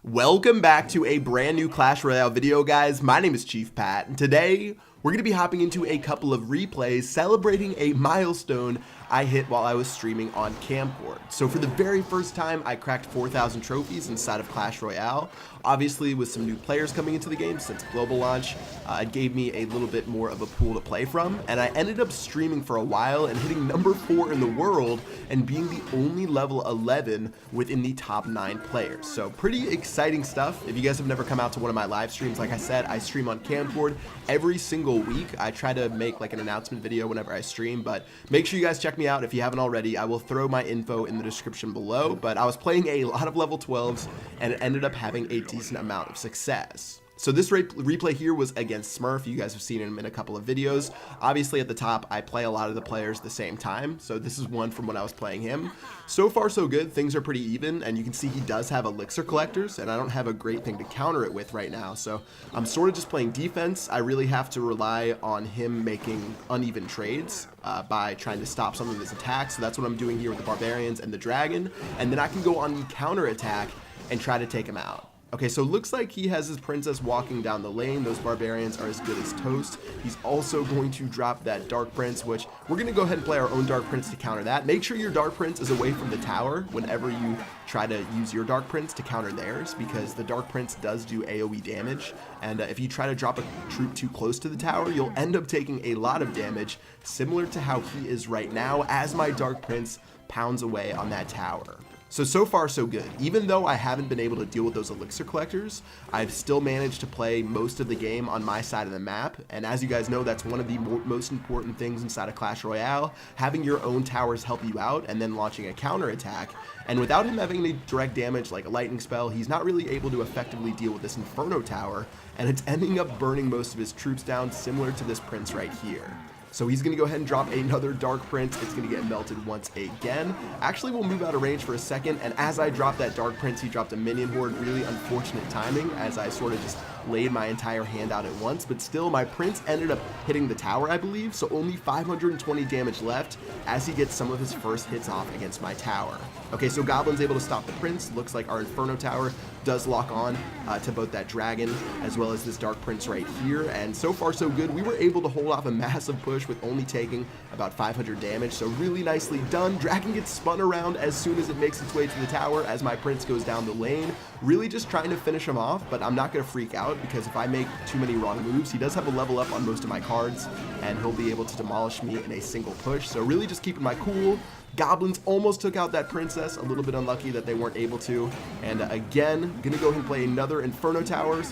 Welcome back to a brand new Clash Royale video, guys. My name is Chief Pat, and today we're going to be hopping into a couple of replays celebrating a milestone I hit while I was streaming on Camcord. So for the very first time, I cracked 4,000 trophies inside of Clash Royale. Obviously, with some new players coming into the game since global launch, it gave me a little bit more of a pool to play from, and I ended up streaming for a while and hitting number 4 in the world and being the only level 11 within the top 9 players. So pretty exciting stuff. If you guys have never come out to one of my live streams, like I said, I stream on Camcord every single week. I try to make like an announcement video whenever I stream, but make sure you guys check me out if you haven't already. I will throw my info in the description below, but I was playing a lot of level 12s and it ended up having a decent amount of success. So this replay here was against Smurf. You guys have seen him in a couple of videos. Obviously at the top, I play a lot of the players at the same time. So this is one from when I was playing him. So far so good. Things are pretty even, and you can see he does have elixir collectors, and I don't have a great thing to counter it with right now. So I'm sort of just playing defense. I really have to rely on him making uneven trades by trying to stop some of his attacks. So that's what I'm doing here with the barbarians and the dragon. And then I can go on the counter attack and try to take him out. Okay, so it looks like he has his princess walking down the lane. Those barbarians are as good as toast. He's also going to drop that dark prince, which we're going to go ahead and play our own dark prince to counter that. Make sure your dark prince is away from the tower whenever you try to use your dark prince to counter theirs, because the dark prince does do AoE damage, and if you try to drop a troop too close to the tower, you'll end up taking a lot of damage, similar to how he is right now as my dark prince pounds away on that tower. So far so good. Even though I haven't been able to deal with those elixir collectors, I've still managed to play most of the game on my side of the map, and as you guys know, that's one of the most important things inside of Clash Royale, having your own towers help you out and then launching a counter attack. And without him having any direct damage like a lightning spell, he's not really able to effectively deal with this Inferno tower, and it's ending up burning most of his troops down, similar to this prince right here. So he's going to go ahead and drop another dark prince. It's going to get melted once again. Actually, we'll move out of range for a second, and as I drop that dark prince, he dropped a minion horde. Really unfortunate timing, as I sort of just laid my entire hand out at once, but still my prince ended up hitting the tower, I believe, so only 520 damage left as he gets some of his first hits off against my tower. Okay, so Goblin's able to stop the prince. Looks like our Inferno tower does lock on to both that dragon as well as this dark prince right here, and so far so good. We were able to hold off a massive push with only taking about 500 damage, so really nicely done. Dragon gets spun around as soon as it makes its way to the tower as my prince goes down the lane, really just trying to finish him off, but I'm not going to freak out, because if I make too many wrong moves, he does have a level up on most of my cards, and he'll be able to demolish me in a single push. So really just keeping my cool. Goblins almost took out that princess, a little bit unlucky that they weren't able to, and again, gonna go ahead and play another Inferno tower,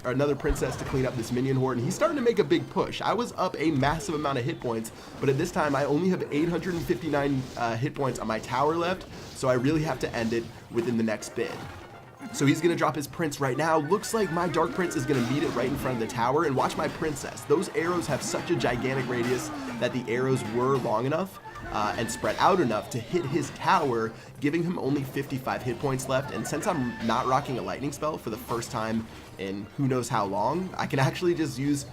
another princess to clean up this minion horde, and he's starting to make a big push. I was up a massive amount of hit points, but at this time I only have 859 hit points on my tower left, so I really have to end it within the next bid. So he's going to drop his prince right now. Looks like my dark prince is going to meet it right in front of the tower, and watch my princess. Those arrows have such a gigantic radius that the arrows were long enough and spread out enough to hit his tower, giving him only 55 hit points left. And since I'm not rocking a lightning spell for the first time in who knows how long, I can actually just use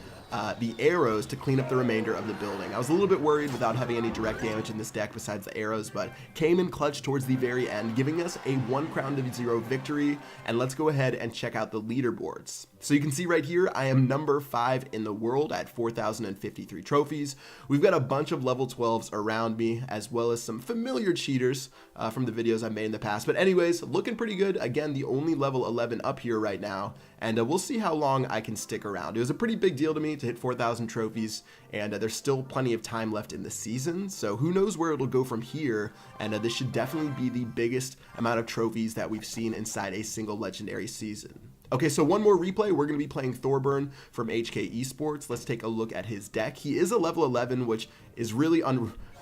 the arrows to clean up the remainder of the building. I was a little bit worried without having any direct damage in this deck besides the arrows, but came in clutch towards the very end, giving us a 1 crown to 0 victory. And let's go ahead and check out the leaderboards. So you can see right here, I am number 5 in the world at 4,053 trophies. We've got a bunch of level 12s around me, as well as some familiar cheaters from the videos I've made in the past. But anyways, looking pretty good. Again, the only level 11 up here right now, and we'll see how long I can stick around. It was a pretty big deal to me to hit 4,000 trophies, and there's still plenty of time left in the season, so who knows where it'll go from here, and this should definitely be the biggest amount of trophies that we've seen inside a single legendary season. Okay, so one more replay. We're going to be playing Thorburn from HK Esports. Let's take a look at his deck. He is a level 11, which is really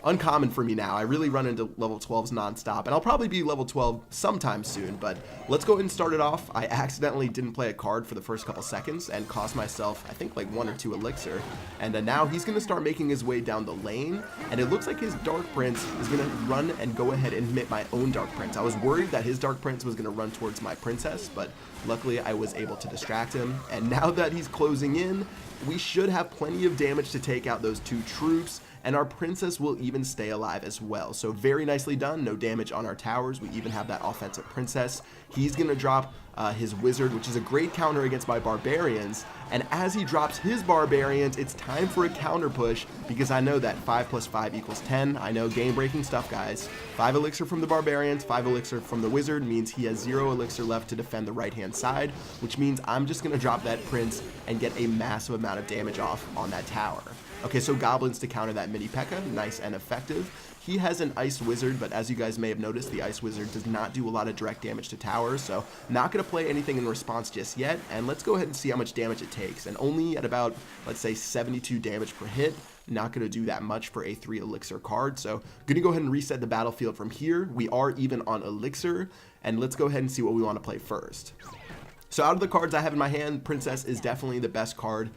uncommon for me now. I really run into level 12s nonstop, and I'll probably be level 12 sometime soon, but let's go ahead and start it off. I accidentally didn't play a card for the first couple seconds and cost myself, I think, like 1 or 2 elixir, and now he's going to start making his way down the lane, and it looks like his Dark Prince is going to run and go ahead and hit my own Dark Prince. I was worried that his Dark Prince was going to run towards my princess, but luckily I was able to distract him, and now that he's closing in, we should have plenty of damage to take out those 2 troops and our princess will even stay alive as well. So very nicely done, no damage on our towers. We even have that offensive princess. He's gonna drop his wizard, which is a great counter against my barbarians, and as he drops his barbarians, it's time for a counter push, because I know that 5 plus 5 equals 10. I know game breaking stuff, guys. 5 elixir from the barbarians, 5 elixir from the wizard means he has 0 elixir left to defend the right hand side, which means I'm just gonna drop that prince and get a massive amount of damage off on that tower. Okay, so goblins to counter that mini P.E.K.K.A, nice and effective. He has an ice wizard, but as you guys may have noticed, the ice wizard does not do a lot of direct damage to towers, so not going to play anything in response just yet, and let's go ahead and see how much damage it takes. And only at about, let's say, 72 damage per hit. Not going to do that much for a 3 elixir card, so going to go ahead and reset the battlefield from here. We are even on elixir, and let's go ahead and see what we want to play first. So out of the cards I have in my hand, Princess is definitely the best card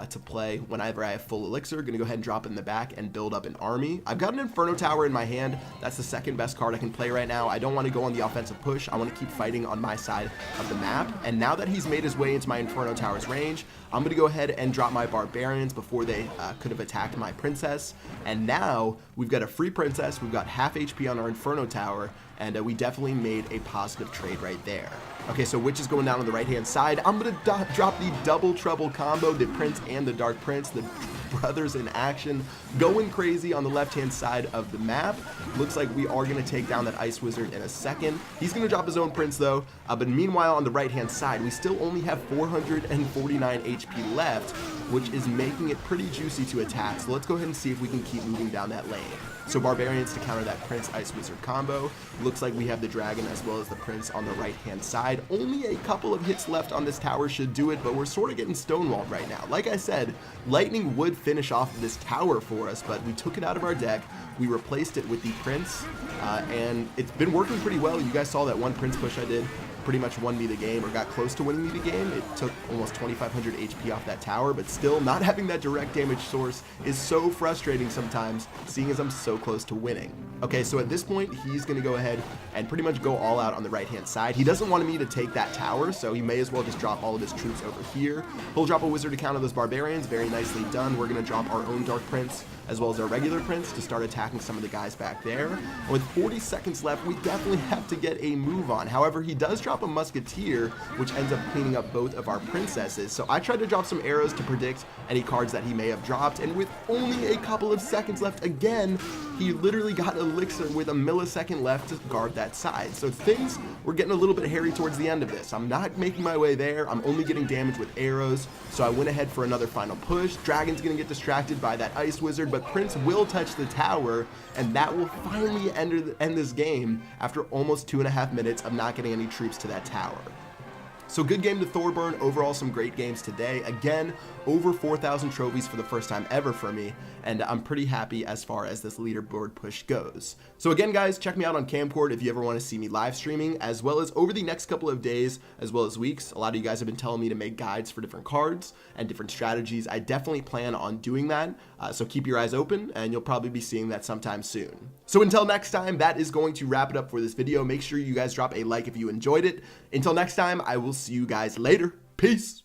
to play whenever I have full elixir. Gonna go ahead and drop it in the back and build up an army. I've got an Inferno Tower in my hand. That's the second best card I can play right now. I don't want to go on the offensive push. I want to keep fighting on my side of the map. And now that he's made his way into my Inferno Tower's range, I'm gonna go ahead and drop my barbarians before they could have attacked my princess. And now we've got a free princess. We've got half HP on our Inferno Tower, and we definitely made a positive trade right there. Okay, so Witch is going down on the right-hand side. I'm going to drop the double trouble combo, the Prince and the Dark Prince, the brothers in action, going crazy on the left-hand side of the map. Looks like we are going to take down that Ice Wizard in a second. He's going to drop his own Prince, though, but meanwhile, on the right-hand side, we still only have 449 HP left, which is making it pretty juicy to attack. So let's go ahead and see if we can keep moving down that lane. So Barbarians to counter that Prince Ice Wizard combo. Looks like we have the Dragon as well as the Prince on the right hand side. Only a couple of hits left on this tower should do it, but we're sort of getting stonewalled right now. Like I said, Lightning would finish off this tower for us, but we took it out of our deck. We replaced it with the Prince, and it's been working pretty well. You guys saw that one Prince push I did. Pretty much won me the game, or got close to winning me the game. It took almost 2,500 HP off that tower, but still not having that direct damage source is so frustrating sometimes, seeing as I'm so close to winning. Okay, so at this point, he's going to go ahead and pretty much go all out on the right-hand side. He doesn't want me to take that tower, so he may as well just drop all of his troops over here. He'll drop a wizard to counter those barbarians. Very nicely done. We're going to drop our own Dark Prince as well as our regular Prince to start attacking some of the guys back there. And with 40 seconds left, we definitely have to get a move on. However, he does drop a Musketeer, which ends up cleaning up both of our princesses. So I tried to drop some arrows to predict any cards that he may have dropped, and with only a couple of seconds left again, he literally got elixir with a millisecond left to guard that side. So things were getting a little bit hairy towards the end of this. I'm not making my way there. I'm only getting damage with arrows, so I went ahead for another final push. Dragon's gonna get distracted by that Ice Wizard, but Prince will touch the tower, and that will finally end this game after almost 2.5 minutes of not getting any troops to that tower. So good game to Thorburn. Overall, some great games today. Again, over 4,000 trophies for the first time ever for me, and I'm pretty happy as far as this leaderboard push goes. So again, guys, check me out on Camcord if you ever want to see me live streaming, as well as over the next couple of days, as well as weeks. A lot of you guys have been telling me to make guides for different cards and different strategies. I definitely plan on doing that, so keep your eyes open, and you'll probably be seeing that sometime soon. So until next time, that is going to wrap it up for this video. Make sure you guys drop a like if you enjoyed it. Until next time, I will see you guys later. Peace.